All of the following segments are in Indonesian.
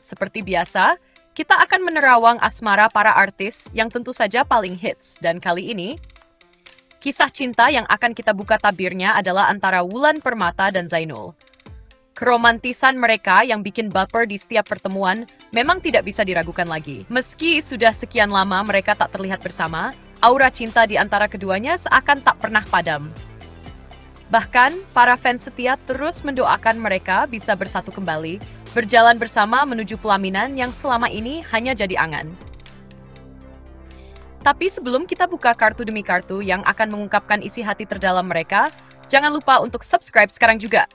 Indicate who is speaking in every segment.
Speaker 1: Seperti biasa, kita akan menerawang asmara para artis yang tentu saja paling hits. Dan kali ini, kisah cinta yang akan kita buka tabirnya adalah antara Wulan Permata dan Zainul. Keromantisan mereka yang bikin baper di setiap pertemuan memang tidak bisa diragukan lagi. Meski sudah sekian lama mereka tak terlihat bersama, aura cinta di antara keduanya seakan tak pernah padam. Bahkan, para fans setia terus mendoakan mereka bisa bersatu kembali, berjalan bersama menuju pelaminan yang selama ini hanya jadi angan. Tapi sebelum kita buka kartu demi kartu yang akan mengungkapkan isi hati terdalam mereka, jangan lupa untuk subscribe sekarang juga.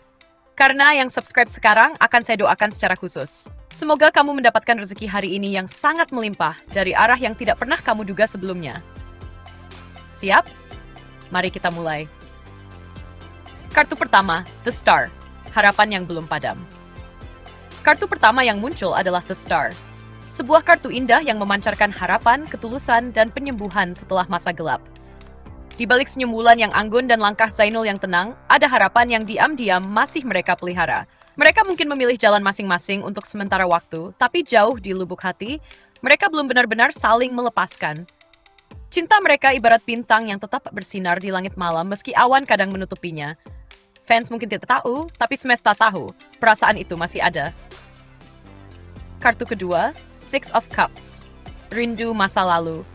Speaker 1: Karena yang subscribe sekarang akan saya doakan secara khusus. Semoga kamu mendapatkan rezeki hari ini yang sangat melimpah dari arah yang tidak pernah kamu duga sebelumnya. Siap? Mari kita mulai. Kartu pertama, The Star. Harapan yang belum padam. Kartu pertama yang muncul adalah The Star. Sebuah kartu indah yang memancarkan harapan, ketulusan, dan penyembuhan setelah masa gelap. Di balik senyum Wulan yang anggun dan langkah Zainul yang tenang, ada harapan yang diam-diam masih mereka pelihara. Mereka mungkin memilih jalan masing-masing untuk sementara waktu, tapi jauh di lubuk hati, mereka belum benar-benar saling melepaskan. Cinta mereka ibarat bintang yang tetap bersinar di langit malam meski awan kadang menutupinya. Fans mungkin tidak tahu, tapi semesta tahu, perasaan itu masih ada. Kartu kedua, Six of Cups. Rindu masa lalu.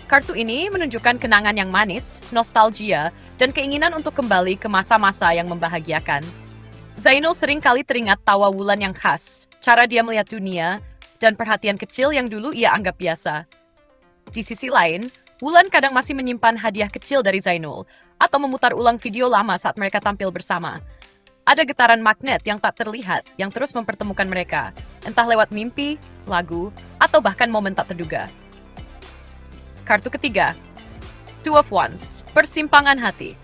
Speaker 1: Kartu ini menunjukkan kenangan yang manis, nostalgia, dan keinginan untuk kembali ke masa-masa yang membahagiakan. Zainul sering kali teringat tawa Wulan yang khas, cara dia melihat dunia, dan perhatian kecil yang dulu ia anggap biasa. Di sisi lain, Wulan kadang masih menyimpan hadiah kecil dari Zainul, atau memutar ulang video lama saat mereka tampil bersama. Ada getaran magnet yang tak terlihat yang terus mempertemukan mereka, entah lewat mimpi, lagu, atau bahkan momen tak terduga. Kartu ketiga, Two of Wands, persimpangan hati.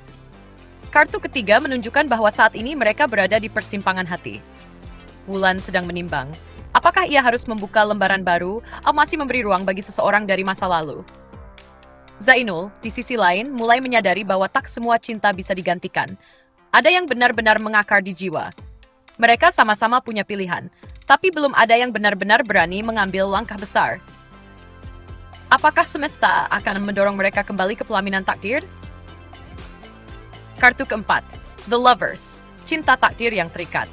Speaker 1: Kartu ketiga menunjukkan bahwa saat ini mereka berada di persimpangan hati. Wulan sedang menimbang, apakah ia harus membuka lembaran baru atau masih memberi ruang bagi seseorang dari masa lalu. Zainul, di sisi lain, mulai menyadari bahwa tak semua cinta bisa digantikan. Ada yang benar-benar mengakar di jiwa. Mereka sama-sama punya pilihan, tapi belum ada yang benar-benar berani mengambil langkah besar. Apakah semesta akan mendorong mereka kembali ke pelaminan takdir? Kartu keempat, The Lovers, cinta takdir yang terikat.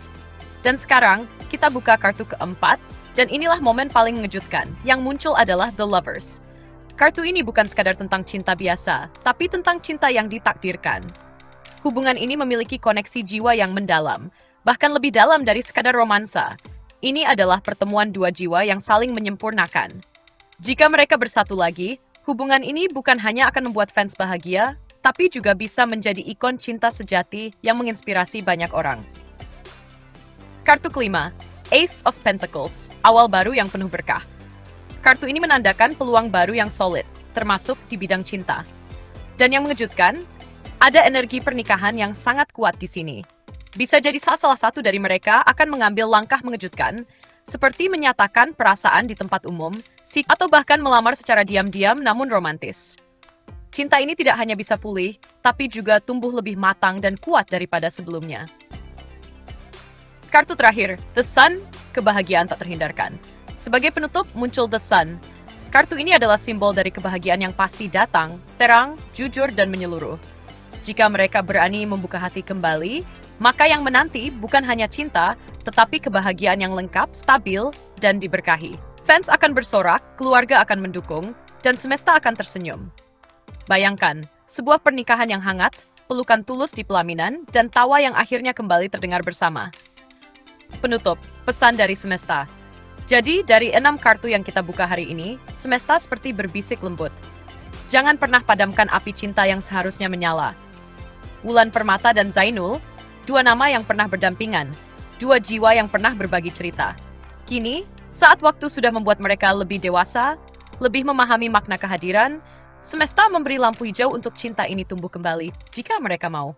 Speaker 1: Dan sekarang, kita buka kartu keempat, dan inilah momen paling mengejutkan. Yang muncul adalah The Lovers. Kartu ini bukan sekadar tentang cinta biasa, tapi tentang cinta yang ditakdirkan. Hubungan ini memiliki koneksi jiwa yang mendalam, bahkan lebih dalam dari sekadar romansa. Ini adalah pertemuan dua jiwa yang saling menyempurnakan. Jika mereka bersatu lagi, hubungan ini bukan hanya akan membuat fans bahagia, tapi juga bisa menjadi ikon cinta sejati yang menginspirasi banyak orang. Kartu kelima, Ace of Pentacles, awal baru yang penuh berkah. Kartu ini menandakan peluang baru yang solid, termasuk di bidang cinta. Dan yang mengejutkan, ada energi pernikahan yang sangat kuat di sini. Bisa jadi salah satu dari mereka akan mengambil langkah mengejutkan, seperti menyatakan perasaan di tempat umum, atau bahkan melamar secara diam-diam namun romantis. Cinta ini tidak hanya bisa pulih, tapi juga tumbuh lebih matang dan kuat daripada sebelumnya. Kartu terakhir, The Sun, kebahagiaan tak terhindarkan. Sebagai penutup, muncul The Sun. Kartu ini adalah simbol dari kebahagiaan yang pasti datang, terang, jujur, dan menyeluruh. Jika mereka berani membuka hati kembali, maka yang menanti bukan hanya cinta, tetapi kebahagiaan yang lengkap, stabil, dan diberkahi. Fans akan bersorak, keluarga akan mendukung, dan semesta akan tersenyum. Bayangkan, sebuah pernikahan yang hangat, pelukan tulus di pelaminan, dan tawa yang akhirnya kembali terdengar bersama. Penutup, pesan dari semesta. Jadi, dari 6 kartu yang kita buka hari ini, semesta seperti berbisik lembut. Jangan pernah padamkan api cinta yang seharusnya menyala. Wulan Permata dan Zainul, dua nama yang pernah berdampingan, dua jiwa yang pernah berbagi cerita. Kini, saat waktu sudah membuat mereka lebih dewasa, lebih memahami makna kehadiran, semesta memberi lampu hijau untuk cinta ini tumbuh kembali, jika mereka mau.